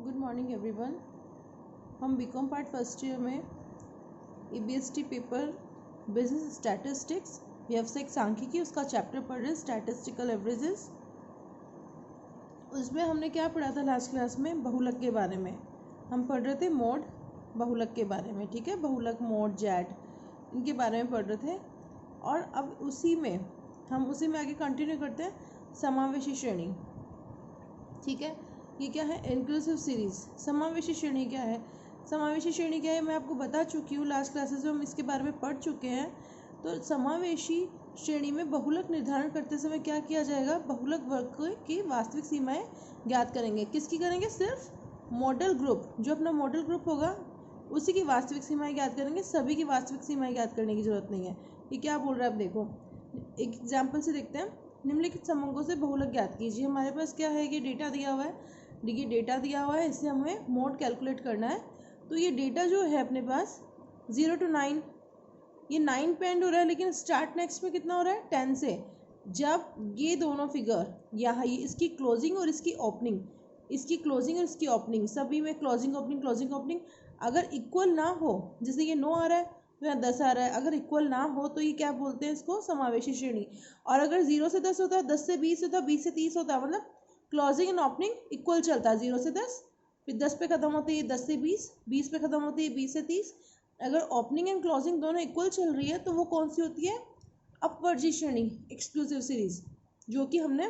Good morning everyone. हम BCom part first year में EBST paper business statistics व्यावसायिक सांख्यिकी उसका चैप्टर पढ़ रहे स्टैटिस्टिकल एवरेजेस। उसमें हमने क्या पढ़ा था लास्ट क्लास में? बहुलक के बारे में हम पढ़ रहे थे, मोड बहुलक के बारे में। ठीक है, बहुलक, मोड, जैट, इनके बारे में पढ़ रहे थे। और अब उसी में आगे कंटिन्यू करते हैं समावेशी श्रेणी। ठीक है, ये क्या है? Inclusive series. समावेशी श्रेणी क्या है? समावेशी श्रेणी क्या है मैं आपको बता चुकी हूँ, लास्ट क्लासेस में हम इसके बारे में पढ़ चुके हैं। तो समावेशी श्रेणी में बहुलक निर्धारण करते समय क्या किया जाएगा? बहुलक वर्ग की वास्तविक सीमाएं ज्ञात करेंगे। किसकी करेंगे? सिर्फ मॉडल ग्रुप, जो अपना मॉडल ग्रुप होगा उसी की वास्तविक सीमाएं ज्ञात करेंगे। सभी की वास्तविक सीमाएं ज्ञात करने की जरूरत नहीं है। ये क्या बोल रहा है? आप देखो, एक एग्जाम्पल से देखते हैं। निम्नलिखित समूहों से बहुलक ज्ञात कीजिए। हमारे पास क्या है? ये डेटा दिया हुआ है। देखिए, डेटा दिया हुआ है, इससे हमें मोड कैलकुलेट करना है। तो ये डेटा जो है अपने पास 0 to 9, ये 9 पे एंड हो रहा है, लेकिन स्टार्ट नेक्स्ट में कितना हो रहा है? 10 से। जब ये दोनों फिगर यहाँ, ये इसकी क्लोजिंग और इसकी ओपनिंग, सभी में क्लोजिंग ओपनिंग अगर इक्वल ना हो, जैसे ये 9 आ रहा है तो यहाँ 10 आ रहा है, अगर इक्वल ना हो तो ये क्या बोलते हैं? इसको समावेशी श्रेणी। और अगर 0 से 10 होता है, 10 से 20 होता है, 20 से 30 होता है, मतलब क्लोजिंग एंड ओपनिंग इक्वल चलता है। 0 से 10, फिर 10 पे खत्म होती है 10 से 20, 20 पे खत्म होती है 20 से 30। अगर ओपनिंग एंड क्लोजिंग दोनों इक्वल चल रही है तो वो कौन सी होती है? अपवर्जी श्रेणी, एक्सक्लूसिव सीरीज, जो कि हमने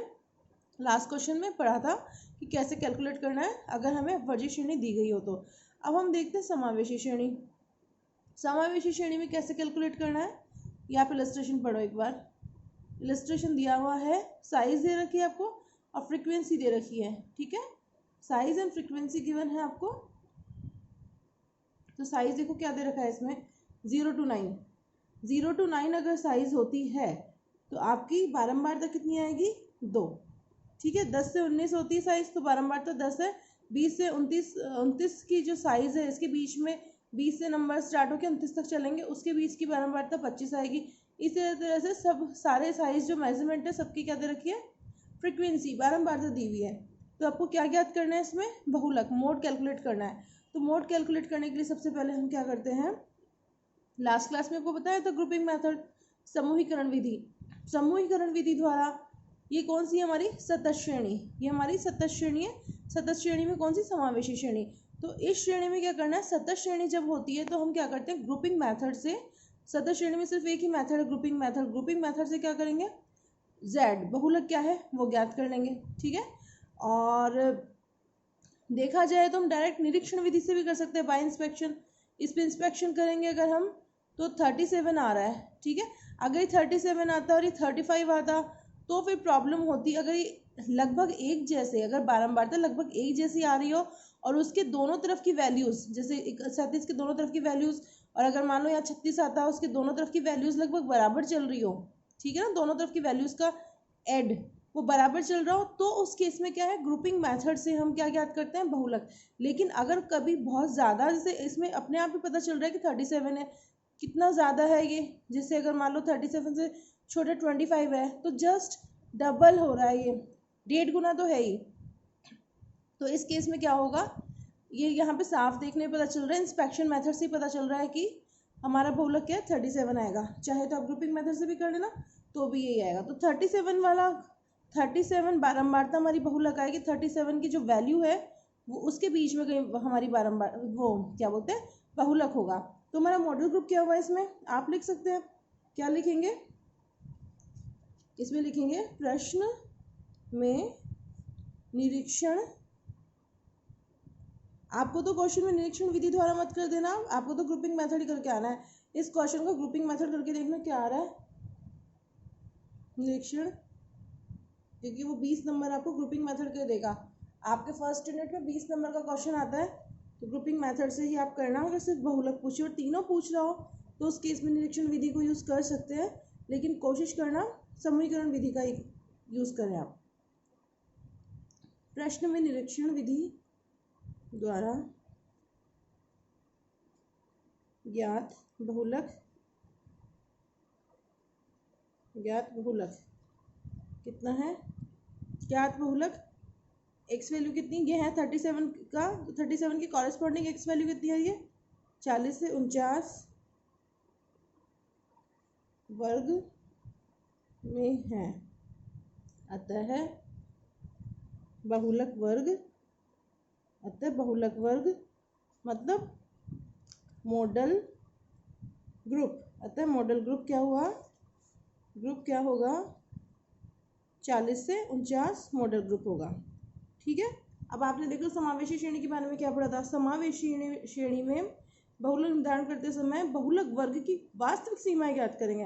लास्ट क्वेश्चन में पढ़ा था कि कैसे कैलकुलेट करना है अगर हमें अपवर्जी श्रेणी दी गई हो तो। अब हम देखते हैं समावेशी श्रेणी। समावेशी श्रेणी में कैसे कैलकुलेट करना है? यहाँ पे इलस्ट्रेशन पढ़ो एक बार। इलस्ट्रेशन दिया हुआ है, साइज दे रखी है आपको और फ्रीक्वेंसी दे रखी है। ठीक है, साइज एंड फ्रीक्वेंसी गिवन है आपको। तो साइज देखो क्या दे रखा है इसमें? 0 to 9। 0 to 9 अगर साइज होती है तो आपकी बारंबारता कितनी आएगी? 2। ठीक है, 10 से 19 होती है साइज, तो बारंबारता 10 है। 20 से 29 की जो साइज है, इसके बीच में 20 से नंबर स्टार्ट होकर 29 तक चलेंगे, उसके बीच की बारंबारता 25 आएगी। इसी तरह से सब सारे साइज जो मेजरमेंट है सबकी क्या दे रखी है? फ्रीक्वेंसी, बारंबारता दी हुई है। तो आपको क्या ज्ञात करना है इसमें? बहुलक, मोड कैलकुलेट करना है। तो मोड कैलकुलेट करने के लिए सबसे पहले हम क्या करते हैं? लास्ट क्लास में आपको बताया था ग्रुपिंग मेथड, समूहीकरण विधि। समूहीकरण विधि द्वारा ये कौन सी है? हमारी सतत श्रेणी। ये हमारी सतत श्रेणी है। सतत श्रेणी में कौन सी? समावेशी श्रेणी। तो इस श्रेणी में क्या करना है? सतत श्रेणी जब होती है तो हम क्या करते हैं? ग्रुपिंग मेथड से। सतत श्रेणी में सिर्फ एक ही मेथड है, ग्रुपिंग मेथड। ग्रुपिंग मेथड से क्या करेंगे? Z बहुलक क्या है वो ज्ञात कर लेंगे। ठीक है, और देखा जाए तो हम डायरेक्ट निरीक्षण विधि से भी कर सकते हैं, बाय इंस्पेक्शन। इस पे इंस्पेक्शन करेंगे अगर हम तो 37 आ रहा है। ठीक है, अगर ये 37 आता और ये 35 आता तो फिर प्रॉब्लम होती। अगर ये लगभग एक जैसे, अगर बारंबारता लगभग एक जैसी आ रही हो और उसके दोनों तरफ की वैल्यूज, जैसे 37 के दोनों तरफ की वैल्यूज, और अगर मान लो यहाँ 36 आता है, उसके दोनों तरफ की वैल्यूज लगभग बराबर चल रही हो, ठीक है ना, दोनों तरफ की वैल्यूज का एड वो बराबर चल रहा हो, तो उस केस में क्या है? ग्रुपिंग मेथड से हम क्या ज्ञात करते हैं? बहुलक। लेकिन अगर कभी बहुत ज़्यादा, जैसे इसमें अपने आप ही पता चल रहा है कि 37 है, कितना ज़्यादा है ये, जैसे अगर मान लो 37 से छोटे 25 है तो जस्ट डबल हो रहा है, ये 1.5 गुना तो है ही। तो इस केस में क्या होगा? ये यहाँ पे साफ देखने पता चल रहा है, इंस्पेक्शन मेथड से पता चल रहा है कि हमारा बहुलक क्या है? 37 आएगा। चाहे तो आप ग्रुपिंग मेथड से भी कर लेना तो भी यही आएगा। तो 37 बारंबारता हमारी बहुलक आएगी। 37 की जो वैल्यू है वो उसके बीच में कहीं हमारी बारंबार वो क्या बोलते हैं? बहुलक होगा। तो हमारा मॉडल ग्रुप क्या हुआ? इसमें आप लिख सकते हैं, क्या लिखेंगे इसमें? लिखेंगे प्रश्न में निरीक्षण। आपको तो क्वेश्चन में निरीक्षण विधि द्वारा मत कर देना, आपको तो ग्रुपिंग मेथड ही करके आना है। इस क्वेश्चन को ग्रुपिंग मेथड करके देखना क्या आ रहा है? निरीक्षण, क्योंकि वो 20 नंबर आपको ग्रुपिंग मेथड के देगा। आपके फर्स्ट यूनिट में 20 नंबर का क्वेश्चन आता है, तो ग्रुपिंग मेथड से ही आप करना। अगर सिर्फ बहुलक पूछे और तीनों पूछ रहा हो तो उस केस में निरीक्षण विधि को यूज़ कर सकते हैं, लेकिन कोशिश करना समूहीकरण विधि का यूज़ करें आप। प्रश्न में निरीक्षण विधि द्वारा ज्ञात बहुलक कितना है? ज्ञात बहुलक एक्स वैल्यू कितनी, ये है 37 का, तो 37 की कॉरेस्पॉन्डिंग एक्स वैल्यू कितनी है, ये 40 से 49 वर्ग में है। अतः बहुलक वर्ग, मतलब मॉडल ग्रुप। अतः मॉडल ग्रुप क्या हुआ, ग्रुप क्या होगा, 40 से 49 मॉडल ग्रुप होगा। ठीक है। अब आपने देखो समावेशी श्रेणी के बारे में क्या पढ़ा था। समावेशी श्रेणी में बहुलक निर्धारण करते समय बहुलक वर्ग की वास्तविक सीमाएं ज्ञात करेंगे।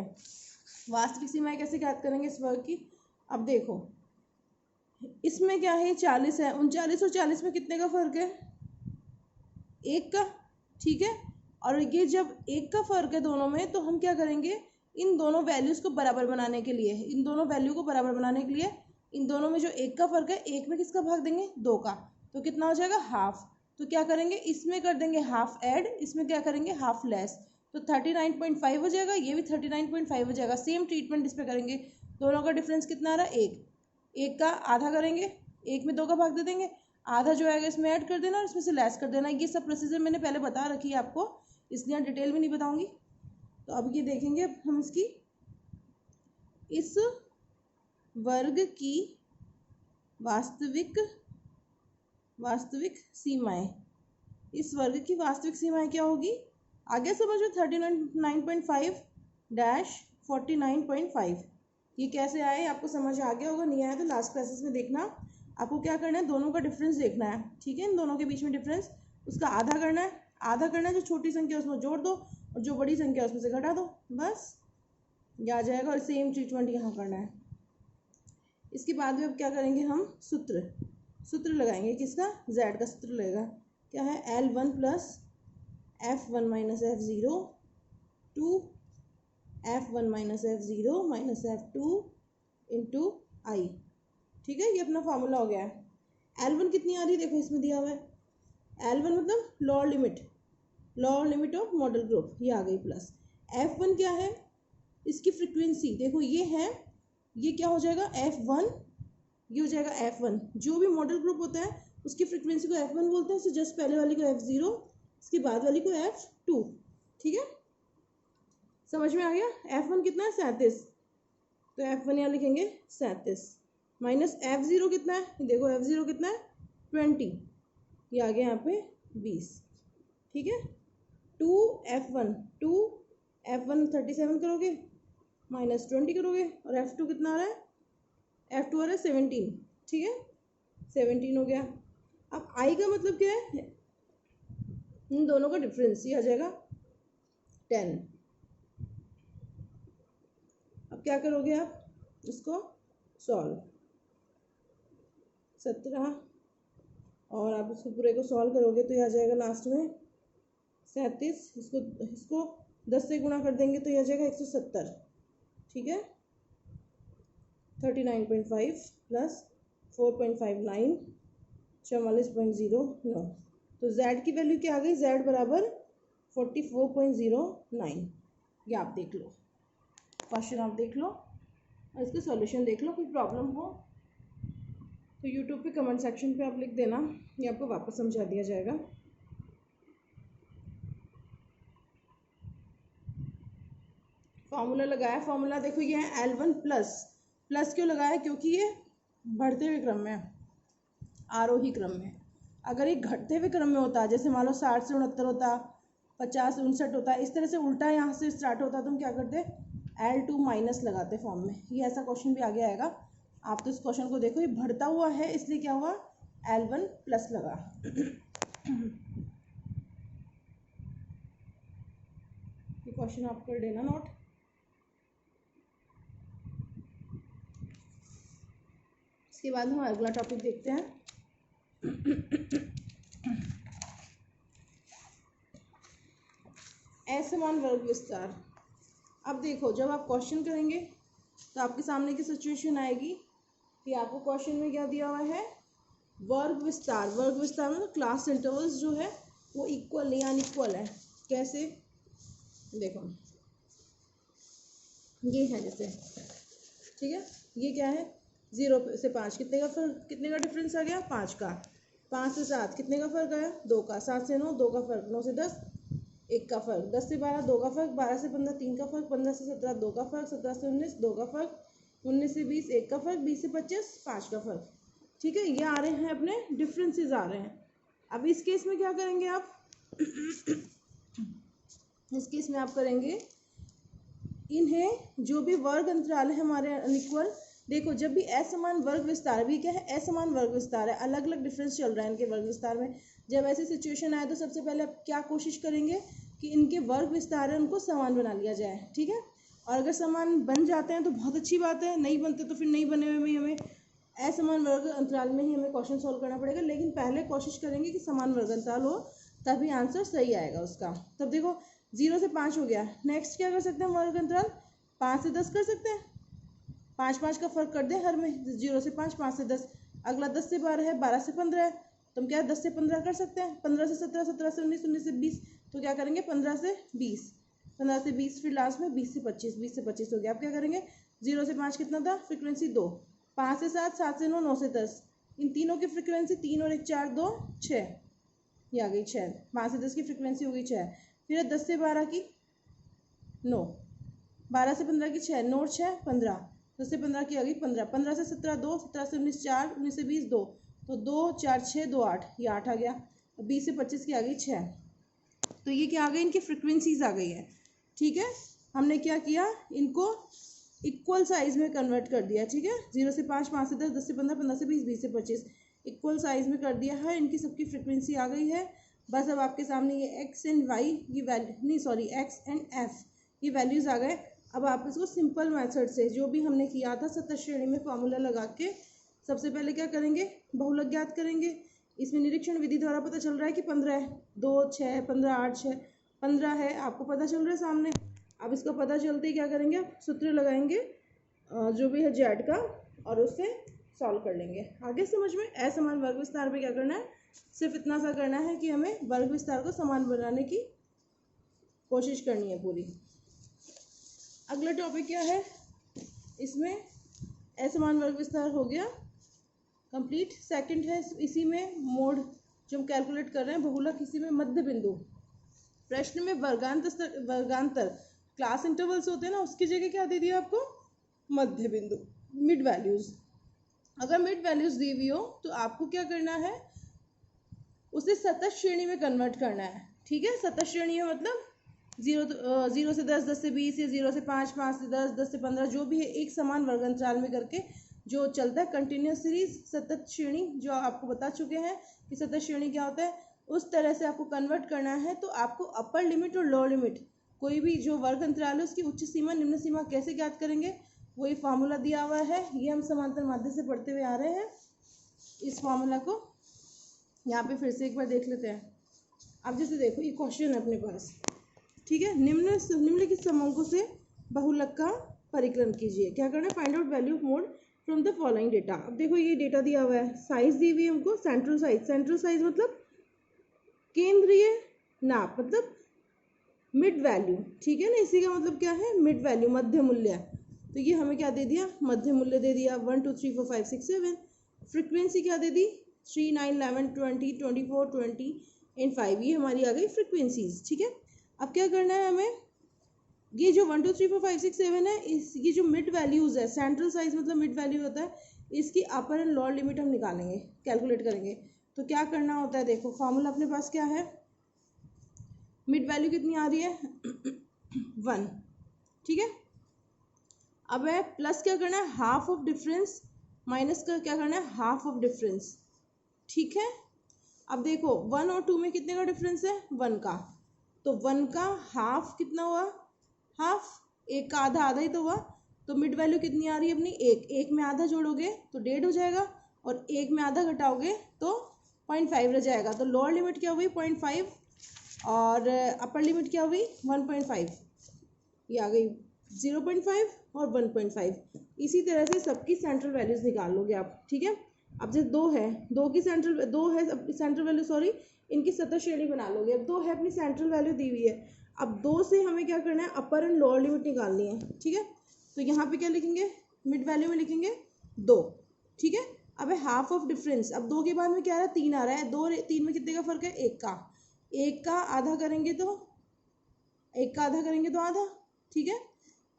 वास्तविक सीमाएं कैसे ज्ञात करेंगे इस वर्ग की। अब देखो इसमें क्या है, 40 है, 39 और 40 में कितने का फर्क है, 1 का। ठीक है। और ये जब 1 का फर्क है दोनों में, तो हम क्या करेंगे, इन दोनों वैल्यूज को बराबर बनाने के लिए, इन दोनों वैल्यू को बराबर बनाने के लिए इन दोनों में जो 1 का फर्क है, 1 में किसका भाग देंगे, 2 का, तो कितना हो जाएगा, हाफ। तो क्या करेंगे, इसमें कर देंगे हाफ ऐड, इसमें क्या करेंगे, हाफ लेस, तो 39.5 हो जाएगा, ये भी 39.5 हो जाएगा। सेम ट्रीटमेंट इस पे करेंगे। दोनों का डिफरेंस कितना आ रहा है, 1 का आधा करेंगे, 1 में 2 का भाग दे देंगे, आधा जो आएगा इसमें ऐड कर देना और इसमें से लेस कर देना। ये सब प्रोसीजर मैंने पहले बता रखी है आपको, इसलिए डिटेल में नहीं बताऊंगी। तो अब ये देखेंगे अब हम इसकी, इस वर्ग की वास्तविक सीमाएं, इस वर्ग की वास्तविक सीमाएं क्या होगी, आगे समझो। 39.5 डैश 49.5 ये कैसे आए आपको समझ आ गया होगा, नहीं आया तो लास्ट क्लासेस में देखना। आपको क्या करना है, दोनों का डिफरेंस देखना है। ठीक है। इन दोनों के बीच में डिफरेंस, उसका आधा करना है, जो छोटी संख्या उसमें जोड़ दो और जो बड़ी संख्या उसमें से घटा दो, बस ये आ जाएगा। और सेम ट्रीटमेंट यहाँ करना है। इसके बाद में अब क्या करेंगे, हम सूत्र लगाएंगे, किसका, z का सूत्र लगेगा। क्या है, L1 plus F1 minus F0 two F1 minus F0 minus F2 into I। ठीक है। ये अपना फॉर्मूला हो गया है। L1 कितनी आ रही है, देखो इसमें दिया हुआ है, L1 मतलब lower limit of model group, ये आ गई, प्लस F1 क्या है, इसकी फ्रीक्वेंसी देखो, ये है, ये क्या हो जाएगा, F1, ये हो जाएगा F1। जो भी मॉडल ग्रुप होता है उसकी फ्रीक्वेंसी को F1 बोलते हैं, उससे जस्ट पहले वाली को F0, इसके बाद वाली को F2। ठीक है, समझ में आ गया। F1 कितना है, 37, तो F1 यहाँ लिखेंगे 37, माइनस F0 कितना है, देखो F0 कितना है, 20, ये आ गया यहाँ पे 20। ठीक है। 2F1 37 करोगे, माइनस 20 करोगे, और F2 कितना आ रहा है, F2 आ रहा है 17। ठीक है, 17 हो गया। अब I का मतलब क्या है, इन दोनों का डिफरेंस, ये आ जाएगा 10। अब क्या करोगे आप, इसको सॉल्व, 17, और आप इसको पूरे को सॉल्व करोगे तो ये आ जाएगा लास्ट में 37। इसको 10 से गुणा कर देंगे तो ये आ जाएगा 170। ठीक है, 39.5 प्लस 4.59 44.09। तो z की वैल्यू क्या आ गई, z बराबर 44.09। ये आप देख लो, क्वेश्चन आप देख लो और इसका सॉल्यूशन देख लो। कोई प्रॉब्लम हो तो यूट्यूब पे कमेंट सेक्शन पे आप लिख देना, ये आपको वापस समझा दिया जाएगा। फॉर्मूला लगाया, फॉर्मूला देखो ये है L1 प्लस क्यों लगाया, क्योंकि ये बढ़ते हुए क्रम में है, आरोही क्रम में। अगर ये घटते हुए क्रम में होता, जैसे मान लो 60 से 69 होता, 50 से 59 होता, इस तरह से उल्टा यहाँ से स्टार्ट होता, तो हम क्या करते, L2 माइनस लगाते फॉर्म में। ये ऐसा क्वेश्चन भी आगे आएगा। आप तो इस क्वेश्चन को देखो, ये बढ़ता हुआ है इसलिए क्या हुआ, L1 प्लस लगा। ये क्वेश्चन आप कर लेना नोट। इसके बाद हम अगला टॉपिक देखते हैं। असमान वर्ग विस्तार। अब देखो, जब आप क्वेश्चन करेंगे तो आपके सामने की सिचुएशन आएगी कि आपको क्वेश्चन में क्या दिया हुआ है, वर्ग विस्तार। वर्ग विस्तार में क्लास इंटरवल्स जो है वो इक्वल या अनइक्वल है। कैसे, देखो ये है जैसे, ठीक है, ये क्या है 0 से 5 कितने का फर्क, कितने का डिफरेंस आ गया, 5 का। 5 से 7 कितने का फर्क आया, 2 का। 7 से 9 2 का फर्क। 9 से 10 1 का फर्क। 10 से 12 2 का फर्क। 12 से 15 3 का फर्क। 15 से 17 2 का फर्क। 17 से 19 2 का फर्क। 19 से 20 1 का फर्क। 20 से 25 5 का फर्क। ठीक है, ये आ रहे हैं अपने डिफरेंसेस आ रहे हैं। अब इस केस में क्या करेंगे आप इस केस में आप करेंगे इन्हें जो भी वर्ग अंतराल है हमारे अनइक्वल, देखो जब भी असमान वर्ग विस्तार, भी क्या है, असमान वर्ग विस्तार है, अलग अलग डिफरेंस चल रहा है इनके वर्ग विस्तार में। जब ऐसी सिचुएशन आए तो सबसे पहले आप क्या कोशिश करेंगे कि इनके वर्ग विस्तार है उनको समान बना लिया जाए। ठीक है, और अगर समान बन जाते हैं तो बहुत अच्छी बात है, नहीं बनते तो फिर नहीं बने हुए में हमें असमान वर्ग अंतराल में ही हमें क्वेश्चन सॉल्व करना पड़ेगा। लेकिन पहले कोशिश करेंगे कि समान वर्ग अंतराल हो, तभी आंसर सही आएगा उसका। तब देखो 0 से 5 हो गया। नेक्स्ट क्या कर सकते हैं वर्ग अंतराल, 5 से 10 कर सकते हैं। 5 5 का फर्क कर दें हर में, 0 से 5 5 से 10। अगला 10 से 12 है, 12 से 15 है, तो हम क्या 10 से 15 कर सकते हैं। 15 से 17, 17 से 19, 19 से 20, तो क्या करेंगे 15 से 20, 15 से 20, फिर लास्ट में 20 से 25, 20 से 25 हो गया। अब क्या करेंगे, 0 से 5 कितना था, फ्रीक्वेंसी 2। 5 से 7, 7 से 9, 9 से 10, इन तीनों की फ्रीक्वेंसी 3 और 1 4 2 6, ये आ गई 6। 5 से 10 की फ्रीक्वेंसी हो गई 6। फिर 10 से 12 की 9, 12 से 15 की 6, 9 6 15, 10 से 15 की आ गई 15, 15 से 17 2, 17 से 19 4, 19 से 20 2, तो 2 4 6 2 8, ये 8 आ गया। 20 से 25 की आ गई 6। तो ये क्या आ गई, इनकी फ्रिक्वेंसीज आ गई है। ठीक है, हमने क्या किया, इनको इक्वल साइज में कन्वर्ट कर दिया। ठीक है, 0 से 5, 5 से 10, 10 से 15, 15 से 20, 20 से 25, इक्वल साइज में कर दिया है। इनकी सबकी फ्रिक्वेंसी आ गई है। बस अब आपके सामने ये एक्स एंड वाई, ये वैल्यू नहीं सॉरी एक्स एंड एफ, ये वैल्यूज आ गए। अब आप इसको सिंपल मेथड से जो भी हमने किया था सतत श्रेणी में फॉर्मूला लगा के, सबसे पहले क्या करेंगे, बहुलक ज्ञात करेंगे। इसमें निरीक्षण विधि द्वारा पता चल रहा है कि 15 है, 2 6 15 8 6 15 है, आपको पता चल रहा है सामने। अब इसको पता चलते ही क्या करेंगे, आप सूत्र लगाएंगे जो भी है जेड का, और उससे सॉल्व कर लेंगे। आगे समझ में, असमान वर्ग विस्तार पे क्या करना है, सिर्फ इतना सा करना है कि हमें वर्ग विस्तार को समान बनाने की कोशिश करनी है पूरी। अगला टॉपिक क्या है, इसमें असमान वर्ग विस्तार हो गया कंप्लीट। सेकंड है इसी में मोड जो हम कैलकुलेट कर रहे हैं, बहुलक इसी में मध्य बिंदु। प्रश्न में वर्गांतर क्लास इंटरवल्स होते हैं ना, उसकी जगह क्या दे दिया आपको, मध्य बिंदु, मिड वैल्यूज। अगर मिड वैल्यूज दी हुई हो तो आपको क्या करना है, उसे सतत श्रेणी में कन्वर्ट करना है। ठीक है, सतत श्रेणी में मतलब 0 से 10, 10 से 20, या 0 से 5, 5 से 10, 10 से 15, जो भी है एक समान वर्ग अंतराल में करके जो चलता है कंटिन्यूस सीरीज सतत श्रेणी, जो आपको बता चुके हैं कि सतत श्रेणी क्या होता है, उस तरह से आपको कन्वर्ट करना है। तो आपको अपर लिमिट और लोअर लिमिट, कोई भी जो वर्ग अंतराल है उसकी उच्च सीमा निम्न सीमा कैसे ज्ञात करेंगे, वही फार्मूला दिया हुआ है। ये हम समांतर माध्य से पढ़ते हुए आ रहे हैं। इस फार्मूला को यहाँ पे फिर से एक बार देख लेते हैं। अब जैसे देखो ये क्वेश्चन है अपने पास, ठीक है, निम्नलिखित समूहों से बहुलक का परिकलन कीजिए। क्या करना है, find out value of mode from the following data. अब देखो ये डेटा दिया हुआ है, साइज दी हुई है हमको, सेंट्रल साइज, सेंट्रल साइज मतलब केंद्रीय नाप, मतलब मिड वैल्यू। ठीक है ना, इसी का मतलब क्या है, मिड वैल्यू, मध्य मूल्य। तो ये हमें क्या दे दिया, मध्य मूल्य दे दिया 1 2 3 4 5 6 7। फ्रीक्वेंसी क्या दे दी, 3 9 11 20 24 20 एंड 5, ये हमारी आ गई फ्रीक्वेंसीज। ठीक है, अब क्या करना है हमें, ये जो 1 2 3 4 5 6 7 है, ये जो मिड वैल्यूज है, सेंट्रल साइज मतलब मिड वैल्यू होता है, इसकी अपर एंड लोअर लिमिट हम निकालेंगे, कैलकुलेट करेंगे। तो क्या करना होता है, देखो फॉर्मूला अपने पास क्या है, मिड वैल्यू कितनी आ रही है 1। ठीक है, अब है प्लस क्या करना है, हाफ ऑफ डिफरेंस, माइनस का क्या करना है, हाफ ऑफ डिफरेंस। ठीक है, अब देखो 1 और 2 में कितने का डिफरेंस है, 1 का, तो 1 का हाफ कितना हुआ, हाफ, एक का आधा, आधा ही तो हुआ। तो मिड वैल्यू कितनी आ रही है अपनी, एक में आधा जोड़ोगे तो 1.5 हो जाएगा, और एक में आधा घटाओगे तो 0.5 रह जाएगा। तो लोअर लिमिट क्या हुई 0.5, और अपर लिमिट क्या हुई 1.5, ये आ गई 0.5 और 1.5। इसी तरह से सबकी सेंट्रल वैल्यूज निकाल लोगे आप। ठीक है, अब जैसे 2 है, 2 की सेंट्रल, 2 है सेंट्रल वैल्यू, सॉरी इनकी सतत श्रेणी बना लोगे। अब 2 है, अपनी सेंट्रल वैल्यू दी हुई है। अब 2 से हमें क्या करना है, अपर एंड लोअर लिमिट निकालनी है। ठीक है, तो यहाँ पे क्या लिखेंगे, मिड वैल्यू में लिखेंगे 2, ठीक है। अब है हाफ ऑफ डिफरेंस, अब 2 के बाद में क्या आ रहा है, 3 आ रहा है, 2 3 में कितने का फर्क है, 1 का, 1 का आधा करेंगे तो 1 का आधा करेंगे तो आधा, ठीक है।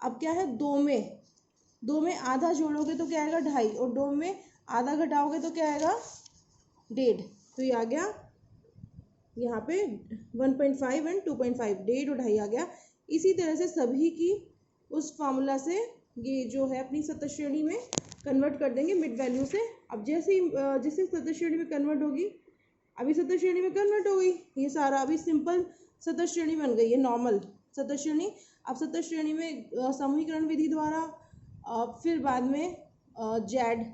अब क्या है, 2 में आधा जोड़ोगे तो क्या आएगा, 2.5, और 2 में आधा घटाओगे तो क्या आएगा, 1.5, तो ये आ गया यहाँ पे 1.5 एंड 2.5, 1.5 और 2.5 आ गया। इसी तरह से सभी की उस फार्मूला से ये जो है अपनी सतत श्रेणी में कन्वर्ट कर देंगे मिड वैल्यू से। अब जैसे ही जैसे सतत श्रेणी में कन्वर्ट होगी, अभी सतत श्रेणी में कन्वर्ट हो गई ये सारा, अभी सिंपल सतत श्रेणी बन गई है, नॉर्मल सतत श्रेणी। अब सतत श्रेणी में समूहीकरण विधि द्वारा फिर बाद में जेड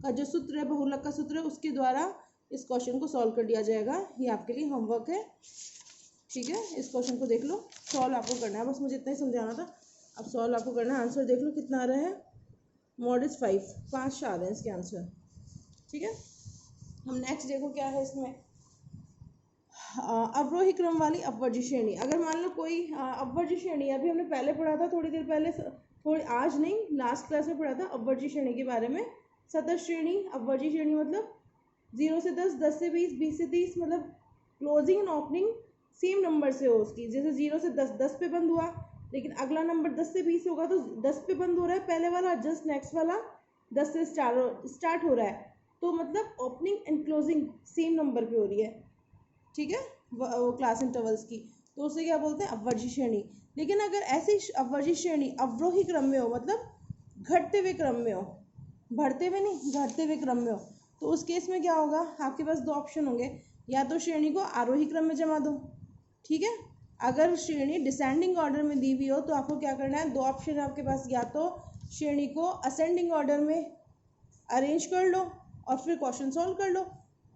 का जो सूत्र है, बहुलक का सूत्र है, उसके द्वारा इस क्वेश्चन को सॉल्व कर दिया जाएगा। ये आपके लिए होमवर्क है, ठीक है। इस क्वेश्चन को देख लो, सॉल्व आपको करना है, बस मुझे इतना ही समझाना था। अब सॉल्व आपको करना है, आंसर देख लो कितना आ रहा है, मॉडल्स 5 आ रहे हैं इसके आंसर, ठीक है। हम नेक्स्ट देखो क्या है इसमें, अवरोही क्रम वाली अपवर्जी श्रेणी। अगर मान लो कोई अपवर्जी श्रेणी, अभी हमने पहले पढ़ा था थोड़ी देर पहले, थोड़ी आज नहीं लास्ट क्लास में पढ़ा था अपवर्जी श्रेणी के बारे में। सतत श्रेणी, अपवर्जी श्रेणी मतलब 0 से 10, 10 से 20, 20 से 30, मतलब closing and opening same number से हो उसकी। जैसे 0 से 10, 10 पे बंद हुआ, लेकिन अगला नंबर 10 से 20 होगा तो 10 पे बंद हो रहा है पहले वाला, जस्ट नेक्स्ट वाला 10 से स्टार्ट हो रहा है, तो मतलब opening and closing same number पे हो रही है, ठीक है, वो क्लास इंटरवल्स की, तो उसे क्या बोलते हैं, अपवर्जी श्रेणी। लेकिन अगर ऐसी अपवर्जी श्रेणी अवरोही क्रम में हो, मतलब घटते हुए क्रम में हो, बढ़ते हुए नहीं, घटते हुए क्रम में हो, तो उस केस में क्या होगा, आपके पास 2 ऑप्शन होंगे, या तो श्रेणी को आरोही क्रम में जमा दो, ठीक है। अगर श्रेणी डिसेंडिंग ऑर्डर में दी हुई हो तो आपको क्या करना है, 2 ऑप्शन है आपके पास, या तो श्रेणी को असेंडिंग ऑर्डर में अरेंज कर लो और फिर क्वेश्चन सॉल्व कर लो,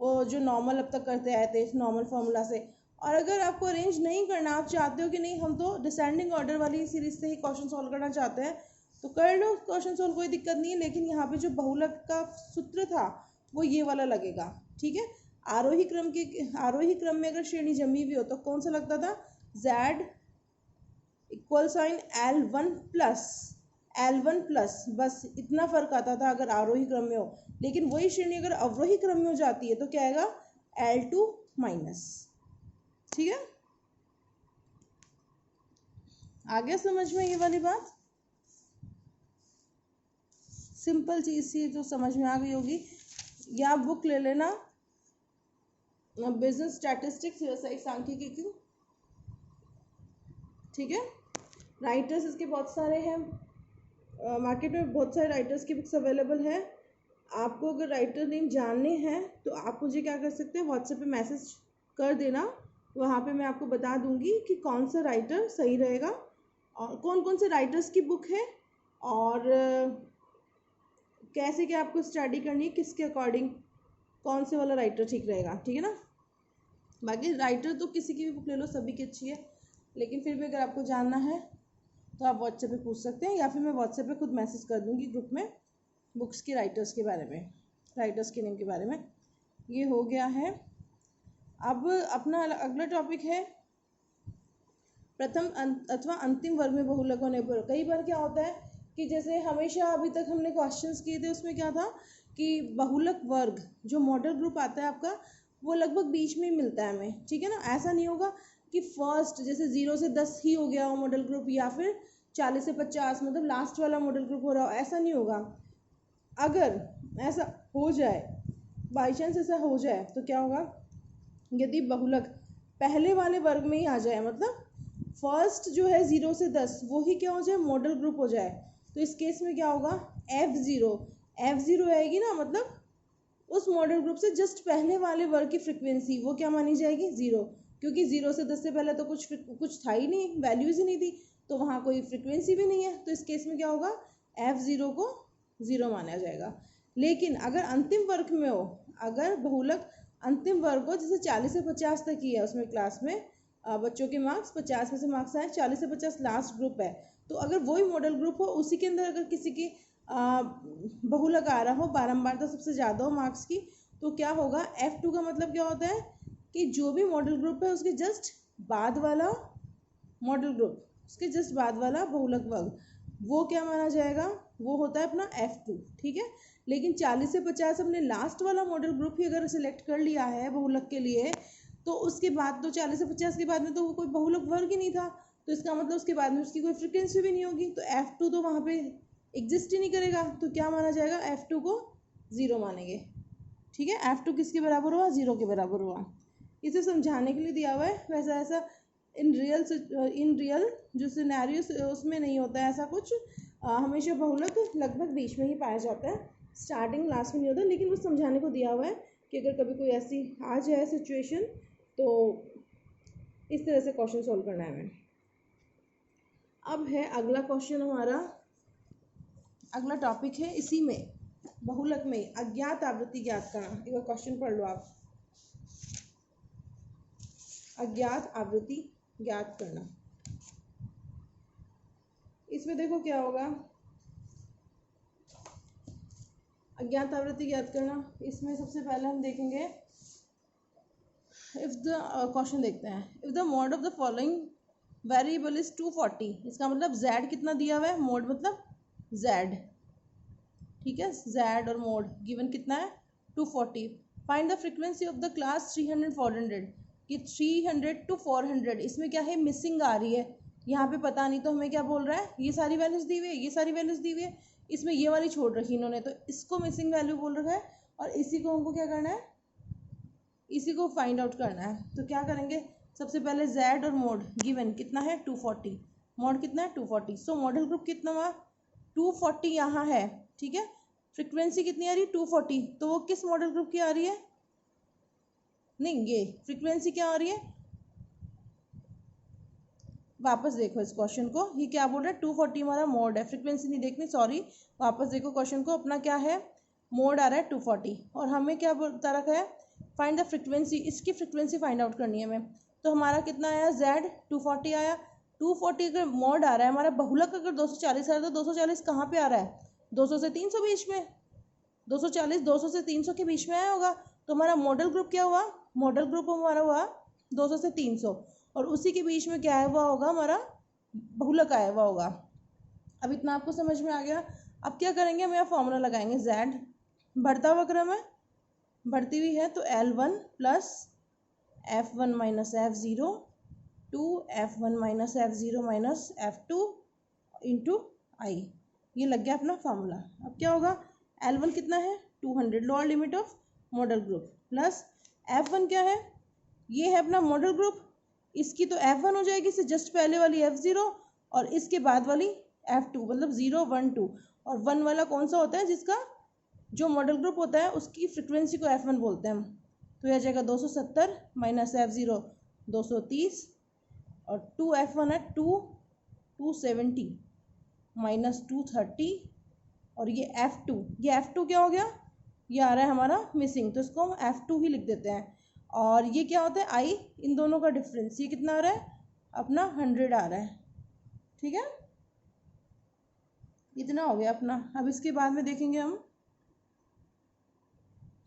वो जो नॉर्मल अब तक करते आए थे इस नॉर्मल फॉर्मूला से। और अगर आपको अरेंज नहीं करना, आप चाहते हो कि नहीं हम तो डिसेंडिंग ऑर्डर वाली सीरीज से ही क्वेश्चन सॉल्व करना चाहते हैं, तो कर लो क्वेश्चन सॉल्व, कोई दिक्कत नहीं है। लेकिन यहाँ पे जो बहुलक का सूत्र था वो ये वाला लगेगा, ठीक है। आरोही क्रम में अगर श्रेणी जमी हुई हो तो कौन सा लगता था, Z equal sign L1 plus, बस इतना फर्क आता था अगर आरोही क्रम में हो। लेकिन वही श्रेणी अगर अवरोही क्रम में हो जाती है तो क्या आएगा, L2 माइनस, ठीक है। आ गया समझ में ये वाली बात, सिंपल चीज थी जो समझ में आ गई होगी। या बुक ले लेना, बिजनेस स्टैटिस्टिक्स व्यवसायिक सांख्यिकी की, ठीक है। राइटर्स इसके बहुत सारे हैं, मार्केट में बहुत सारे राइटर्स की बुक्स अवेलेबल है। आपको अगर राइटर नेम जानने हैं तो आप मुझे क्या कर सकते हैं, व्हाट्सएप पे मैसेज कर देना, वहाँ पे मैं आपको बता दूंगी कि कौन सा राइटर सही रहेगा और कौन कौन से राइटर्स की बुक है और कैसे क्या आपको स्टडी करनी है, किसके अकॉर्डिंग कौन से वाला राइटर ठीक रहेगा, ठीक है ना। बाकी राइटर तो किसी की भी बुक ले लो, सभी की अच्छी है, लेकिन फिर भी अगर आपको जानना है तो आप व्हाट्सएप पे पूछ सकते हैं, या फिर मैं व्हाट्सएप पे खुद मैसेज कर दूंगी ग्रुप में बुक्स के राइटर्स के बारे में, राइटर्स के नेम के बारे में। ये हो गया है। अब अपना अगला टॉपिक है प्रथम अथवा अंतिम वर्ग में बहुलक होने पर। कई बार क्या होता है कि जैसे हमेशा अभी तक हमने क्वेश्चंस किए थे, उसमें क्या था कि बहुलक वर्ग जो मॉडल ग्रुप आता है आपका, वो लगभग बीच में ही मिलता है हमें, ठीक है ना। ऐसा नहीं होगा कि फर्स्ट जैसे 0 से 10 ही हो गया हो मॉडल ग्रुप, या फिर 40 से 50 मतलब लास्ट वाला मॉडल ग्रुप हो रहा हो, ऐसा नहीं होगा। अगर ऐसा हो जाए, बाई चांस ऐसा हो जाए तो क्या होगा, यदि बहुलक पहले वाले वर्ग में ही आ जाए, मतलब फर्स्ट जो है 0 से 10 वो ही क्या हो जाए, मॉडल ग्रुप हो जाए, तो इस केस में क्या होगा, F0 आएगी ना, मतलब उस मॉडल ग्रुप से जस्ट पहले वाले वर्ग की फ्रिक्वेंसी वो क्या मानी जाएगी, 0, क्योंकि 0 से 10 से पहले तो कुछ था ही नहीं, वैल्यूज ही नहीं थी, तो वहाँ कोई फ्रिक्वेंसी भी नहीं है, तो इस केस में क्या होगा, F0 को 0 माना जाएगा। लेकिन अगर अंतिम वर्ग में हो, अगर बहुलक अंतिम वर्ग हो, जैसे 40 से 50 तक ही है उसमें क्लास में बच्चों के मार्क्स 50 में से मार्क्स आए, 40 से 50 लास्ट ग्रुप है, तो अगर वही मॉडल ग्रुप हो, उसी के अंदर अगर किसी की बहुलक आ रहा हो, बारंबारता सबसे ज़्यादा हो मार्क्स की, तो क्या होगा, F2 का मतलब क्या होता है कि जो भी मॉडल ग्रुप है उसके जस्ट बाद वाला मॉडल ग्रुप, उसके जस्ट बाद वाला बहुलक वर्ग, वो क्या माना जाएगा, वो होता है अपना F2, ठीक है। लेकिन 40 से 50 हमने लास्ट वाला मॉडल ग्रुप ही अगर सिलेक्ट कर लिया है बहुलक के लिए, तो उसके बाद तो 40 से 50 के बाद में तो वो कोई बहुलक वर्ग ही नहीं था, तो इसका मतलब उसके बाद में उसकी कोई फ्रिक्वेंसी भी नहीं होगी, तो F2 तो वहाँ पे एग्जिस्ट ही नहीं करेगा। तो क्या माना जाएगा, F2 को 0 मानेंगे, ठीक है। F2 किसके बराबर हुआ, 0 के बराबर हुआ। इसे समझाने के लिए दिया हुआ है, वैसा ऐसा इन रियल जो सिनेरियो उसमें नहीं होता है ऐसा कुछ। हमेशा बहुलक लगभग बीच में ही पाया जाता है, स्टार्टिंग लास्ट में नहीं होता, लेकिन वो समझाने को दिया हुआ है कि अगर कभी कोई ऐसी आ जाए सिचुएशन तो इस तरह से क्वेश्चन सॉल्व करना है हमें। अब है अगला क्वेश्चन हमारा, अगला टॉपिक है इसी में बहुलक में अज्ञात आवृत्ति ज्ञात करना। एक बार क्वेश्चन पढ़ लो आप, अज्ञात आवृत्ति ज्ञात करना। इसमें देखो क्या होगा, अज्ञात आवृत्ति ज्ञात करना। इसमें सबसे पहले हम देखेंगे इफ द क्वेश्चन देखते हैं, if the mode of the following variable is 240, इसका मतलब z कितना दिया हुआ है, मोड मतलब z, ठीक है, z और मोड गिवन कितना है 240। Find the frequency of the class 300 400, कि 300 to 400 इसमें क्या है, मिसिंग आ रही है, यहाँ पे पता नहीं, तो हमें क्या बोल रहा है, ये सारी वैल्यूज दी हुई है, ये सारी वैल्यूज दी हुई है, इसमें ये वाली छोड़ रखी इन्होंने, तो इसको मिसिंग वैल्यू बोल रखा है, और इसी को हमको क्या करना है, इसी को फाइंड आउट करना है। तो क्या करेंगे, सबसे पहले z और मोड गिवन कितना है 240, मोड कितना है 240, सो मॉडल ग्रुप कितना हुआ 240 यहाँ है, ठीक है। फ्रीक्वेंसी कितनी आ रही है 240, तो वो किस मॉडल ग्रुप की आ रही है, नहीं ये फ्रीक्वेंसी क्या आ रही है, वापस देखो इस क्वेश्चन को, ये क्या बोल रहा है 240 हमारा मोड है, फ्रीक्वेंसी नहीं देखनी, सॉरी, वापस देखो क्वेश्चन को, अपना क्या है, मोड आ रहा है 240, और हमें क्या बता रखा है, फाइंड द फ्रीक्वेंसी, इसकी फ्रीक्वेंसी फाइंड आउट करनी है हमें। तो हमारा कितना आया, z 240 आया, 240 अगर मोड आ रहा है हमारा, बहुलक अगर 240 आ रहा है, तो 240 कहाँ पे आ रहा है, 200 से 300 बीच में, 240 200 से 300 के बीच में आया होगा, तो हमारा मॉडल ग्रुप क्या हुआ, मॉडल ग्रुप हमारा हुआ 200 से 300, और उसी के बीच में क्या आया हुआ होगा, हमारा बहुलक आया हुआ होगा। अब इतना आपको समझ में आ गया। अब क्या करेंगे, हम यहाँ फॉर्मूला लगाएंगे, z बढ़ता हुआ क्रम है, बढ़ती हुई है, तो L1 plus F1 minus F0 two F1 minus F0 minus F2 into I, ये लग गया अपना फॉर्मूला। अब क्या होगा, L1 कितना है 200, lower limit of model group, plus F1 क्या है, ये है अपना मॉडल ग्रुप, इसकी तो F1 हो जाएगी, इससे जस्ट पहले वाली F0 और इसके बाद वाली F2, मतलब 0 1 2, और 1 वाला कौन सा होता है, जिसका जो मॉडल ग्रुप होता है उसकी फ्रिक्वेंसी को F1 बोलते हैं हम। तो यह आ जाएगा 270 माइनस F0 230, और 2F1 है 270 माइनस 230, और ये F2 क्या हो गया, ये आ रहा है हमारा मिसिंग, तो इसको हम F2 ही लिख देते हैं। और ये क्या होता है I, इन दोनों का डिफरेंस, ये कितना आ रहा है अपना 100 आ रहा है, ठीक है, इतना हो गया अपना। अब इसके बाद में देखेंगे हम,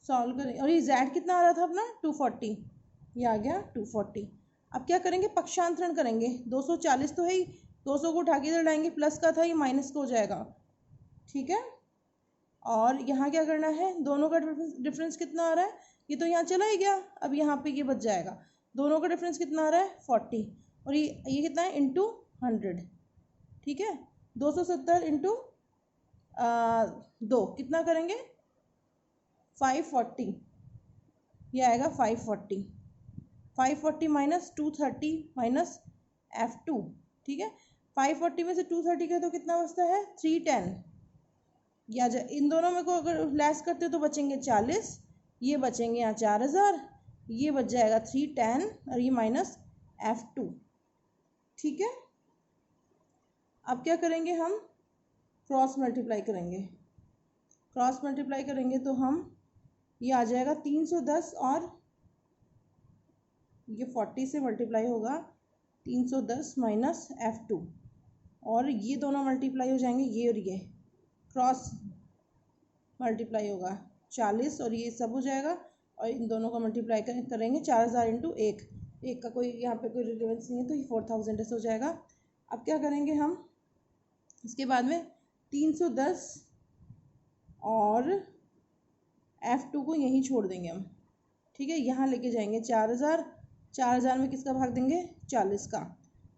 सॉल्व करें, और ये z कितना आ रहा था अपना 240, ये आ गया 240। अब क्या करेंगे, पक्षांतरण करेंगे, 240 तो है ही, 200 को उठा के इधर लाएंगे, प्लस का था ये माइनस का हो जाएगा, ठीक है। और यहाँ क्या करना है, दोनों का डिफरेंस कितना आ रहा है, ये तो यहाँ चला ही गया, अब यहाँ पे ये बच जाएगा, दोनों का डिफरेंस कितना आ रहा है 40, और ये कितना है इंटू 100, ठीक है। 270 इंटू 2 कितना करेंगे 540, ये आएगा 540, 540 माइनस 230 माइनस F2, ठीक है। 540 में से 230 का तो कितना बचता है 310, या इन दोनों में को अगर लेस करते हो तो बचेंगे 40, ये बचेंगे यहाँ 4000, ये बच जाएगा 310, और ये माइनस F2, ठीक है। अब क्या करेंगे, हम क्रॉस मल्टीप्लाई करेंगे, क्रॉस मल्टीप्लाई करेंगे तो हम, ये आ जाएगा 310, और ये 40 से मल्टीप्लाई होगा 310 माइनस F2, और ये दोनों मल्टीप्लाई हो जाएंगे, ये और ये क्रॉस मल्टीप्लाई होगा 40, और ये सब हो जाएगा, और इन दोनों का मल्टीप्लाई करेंगे 4000 इंटू एक का कोई यहाँ पे कोई रिलेवेंस नहीं है, तो ये 4000 ऐसे हो जाएगा। अब क्या करेंगे हम, इसके बाद में 310 और F2 को यहीं छोड़ देंगे हम, ठीक है। यहाँ लेके जाएंगे 4000, 4000 में किसका भाग देंगे 40 का,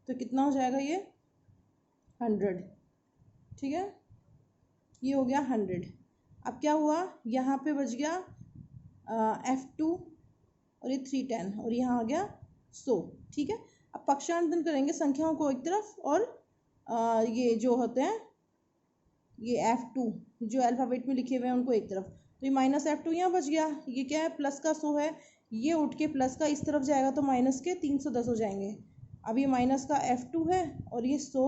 तो कितना हो जाएगा ये 100, ठीक है। ये हो गया 100। अब क्या हुआ, यहाँ पे बच गया F2 और ये 310 और यहाँ आ गया 100, ठीक है। अब पक्षांतरण करेंगे संख्याओं को एक तरफ और ये जो होते हैं ये F2 जो अल्फ़ाबेट में लिखे हुए हैं उनको एक तरफ, तो ये माइनस F2 यहाँ बच गया। ये क्या है, प्लस का 100 है, ये उठ के प्लस का इस तरफ जाएगा तो माइनस के 310 हो जाएंगे। अब ये माइनस का F2 है और ये 100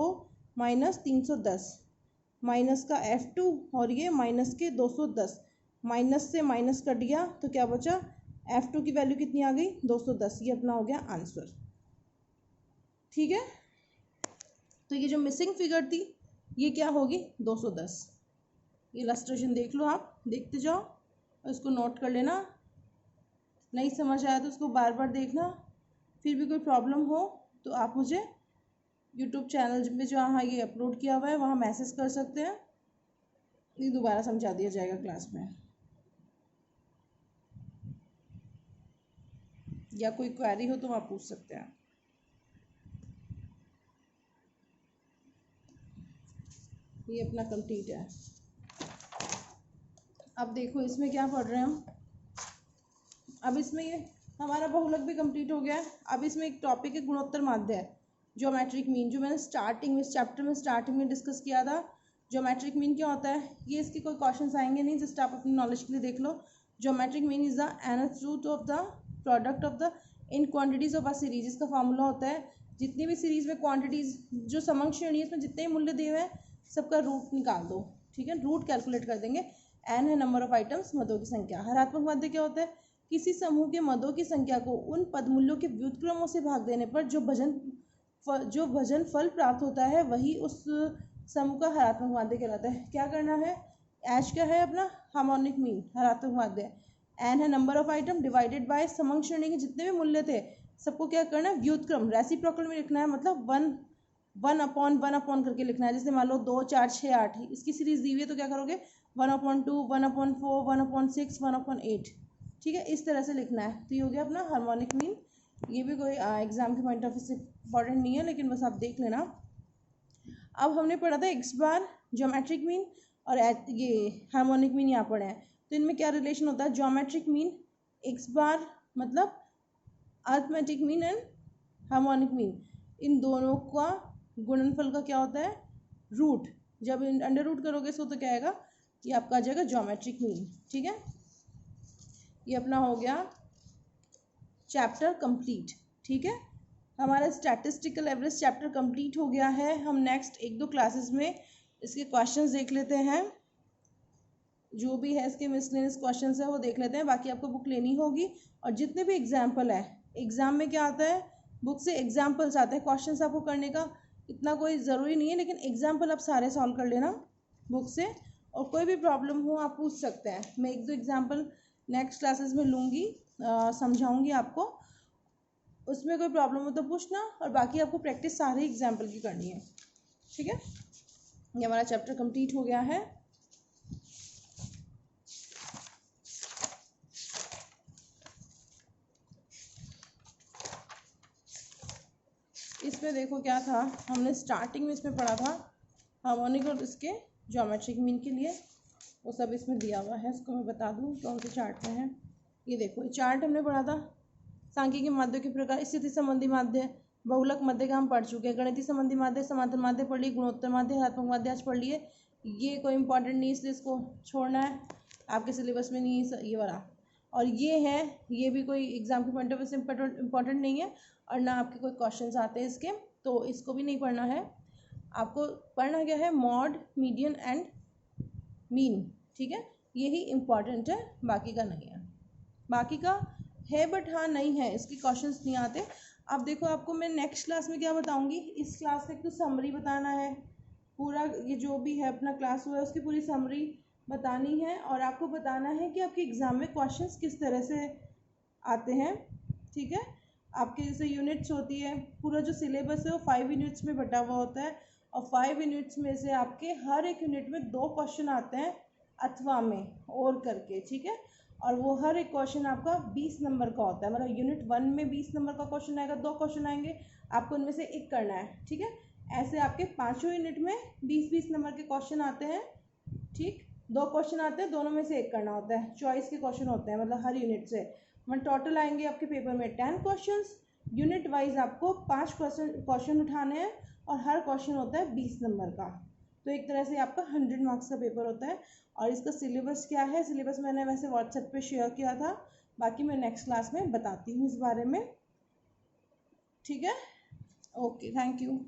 माइनस 310, माइनस का F2 और ये माइनस के 210, माइनस से माइनस कट गया तो क्या बचा, F2 की वैल्यू कितनी आ गई 210। ये अपना हो गया आंसर, ठीक है। तो ये जो मिसिंग फिगर थी ये क्या होगी 210। ये इलस्ट्रेशन देख लो, आप देखते जाओ और इसको नोट कर लेना। नहीं समझ आया तो उसको बार बार देखना। फिर भी कोई प्रॉब्लम हो तो आप मुझे यूट्यूब चैनल में जहाँ ये अपलोड किया हुआ है वहाँ मैसेज कर सकते हैं, ये दोबारा समझा दिया जाएगा क्लास में। या कोई क्वेरी हो तो आप पूछ सकते हैं। ये अपना कंप्लीट है। अब देखो इसमें क्या पढ़ रहे हैं हम। अब इसमें ये हमारा बहुलक भी कंप्लीट हो गया है। अब इसमें एक टॉपिक है गुणोत्तर माध्य है, ज्योमेट्रिक मीन, जो मैंने स्टार्टिंग में इस चैप्टर में स्टार्टिंग में डिस्कस किया था। ज्योमेट्रिक मीन क्या होता है, ये इसके कोई क्वेश्चंस आएंगे नहीं, जस्ट आप अपनी नॉलेज के लिए देख लो। Geometric mean is the nth root of the product of the N quantities of a series. इसका फॉर्मूला होता है जितनी भी सीरीज में क्वांटिटीज जो समंग श्रेणी है इसमें जितने भी मूल्य दिए हुए हैं सबका रूट निकाल दो, ठीक है। रूट कैलकुलेट कर देंगे। n है नंबर ऑफ आइटम्स, मदों की संख्या। हरात्मक माध्य क्या होता है, किसी समूह के मदों की संख्या को उन पदमूल्यों के व्युत्क्रमों से भाग देने पर जो भजन फल प्राप्त होता है वही उस समूह का हरात्मक माध्य कहलाता है। क्या करना है, एच क्या है अपना हार्मोनिक मीन, हरात्मक माध्य। एन है number of item divided by समंग श्रेणी के जितने भी मूल्य थे सबको क्या करना है व्युत्क्रम रेसिप्रोकल में लिखना है, मतलब वन अपॉन करके लिखना है। जैसे मान लो 2 4 6 8 इसकी सीरीज दी हुई है तो क्या करोगे 1/2 1/4 1/6 1/8, ठीक है। इस तरह से लिखना है। तो ये हो गया अपना हार्मोनिक मीन। ये भी कोई एग्जाम के पॉइंट ऑफ व्यू से इंपॉर्टेंट नहीं है, लेकिन बस आप देख लेना। अब हमने पढ़ा था एक्स बार, ज्योमेट्रिक मीन और ये हार्मोनिक मीन यहाँ पढ़े हैं। तो इनमें क्या रिलेशन होता है, ज्योमेट्रिक मीन एक्स बार मतलब arithmetic mean and harmonic mean, इन दोनों का गुणनफल का क्या होता है रूट। जब अंडर रूट करोगे इसको तो क्या आएगा, ये आपका आ जाएगा ज्योमेट्रिक मीन, ठीक है। ये अपना हो गया चैप्टर कंप्लीट, ठीक है। हमारा स्टैटिस्टिकल एवरेज चैप्टर कंप्लीट हो गया है। हम नेक्स्ट 1-2 क्लासेस में इसके क्वेश्चंस देख लेते हैं, जो भी है इसके मिसलेनियस क्वेश्चंस है वो देख लेते हैं। बाकी आपको बुक लेनी होगी और जितने भी एग्जाम्पल है, एग्जाम में क्या आता है बुक से एग्जाम्पल्स आते हैं, क्वेश्चंस आपको करने का इतना कोई ज़रूरी नहीं है, लेकिन एग्जाम्पल आप सारे सॉल्व कर लेना बुक से। और कोई भी प्रॉब्लम हो आप पूछ सकते हैं, मैं 1-2 एग्जाम्पल नेक्स्ट क्लासेस में लूँगी, समझाऊंगी आपको। उसमें कोई प्रॉब्लम हो तो पूछना, और बाकी आपको प्रैक्टिस सारे एग्जाम्पल की करनी है, ठीक है। ये हमारा चैप्टर कंप्लीट हो गया है। इसमें देखो क्या था, हमने स्टार्टिंग में इसमें पढ़ा था हार्मोनिक और इसके ज्योमेट्रिक मीन के लिए, वो सब इसमें दिया हुआ है। इसको मैं बता दूँ कौन से चार्ट में है। ये देखो, ये चार्ट हमने पढ़ा था। सांख्यिकी माध्य के प्रकार, स्थिति संबंधी माध्य, बहुलक माध्य का हम पढ़ चुके हैं। गणितीय संबंधी माध्य, समांतर माध्य पढ़ लिए, गुणोत्तर माध्य, हरात्मक माध्य आज पढ़ लिए। ये कोई इंपॉर्टेंट नहीं इसलिए इसको छोड़ना है, आपके सिलेबस में नहीं ये वाला। और ये है, ये भी कोई एग्जाम के पॉइंट ऑफ व्यू से इम्पॉर्टेंट नहीं है और ना आपके कोई क्वेश्चंस आते हैं इसके, तो इसको भी नहीं पढ़ना है। आपको पढ़ना क्या है, मॉड, मीडियन एंड मीन, ठीक है। यही इम्पॉर्टेंट है, बाकी का नहीं है। बाकी का है बट हाँ नहीं है, इसके क्वेश्चंस नहीं आते। अब देखो आपको मैं नेक्स्ट क्लास में क्या बताऊंगी, इस क्लास का एक तो समरी बताना है, पूरा ये जो भी है अपना क्लास हुआ है उसकी पूरी समरी बतानी है, और आपको बताना है कि आपके एग्ज़ाम में क्वेश्चंस किस तरह से आते हैं, ठीक है। आपके जैसे यूनिट्स होती है, पूरा जो सिलेबस है वो 5 यूनिट्स में बटा हुआ होता है, और 5 यूनिट्स में से आपके हर एक यूनिट में 2 क्वेश्चन आते हैं अथवा में और करके, ठीक है। और वो हर एक क्वेश्चन आपका 20 नंबर का होता है, मतलब यूनिट 1 में 20 नंबर का क्वेश्चन आएगा, 2 क्वेश्चन आएंगे, आपको उनमें से एक करना है, ठीक है। ऐसे आपके पाँचों यूनिट में 20-20 नंबर के क्वेश्चन आते हैं, ठीक। 2 क्वेश्चन आते हैं, दोनों में से एक करना होता है, चॉइस के क्वेश्चन होते हैं, मतलब हर यूनिट से। मतलब टोटल आएंगे आपके पेपर में 10 क्वेश्चंस, यूनिट वाइज आपको 5 क्वेश्चन उठाने हैं और हर क्वेश्चन होता है 20 नंबर का। तो एक तरह से आपका 100 मार्क्स का पेपर होता है। और इसका सिलेबस क्या है, सिलेबस मैंने वैसे व्हाट्सएप पे शेयर किया था, बाकी मैं नेक्स्ट क्लास में बताती हूँ इस बारे में, ठीक है। Okay, thank you.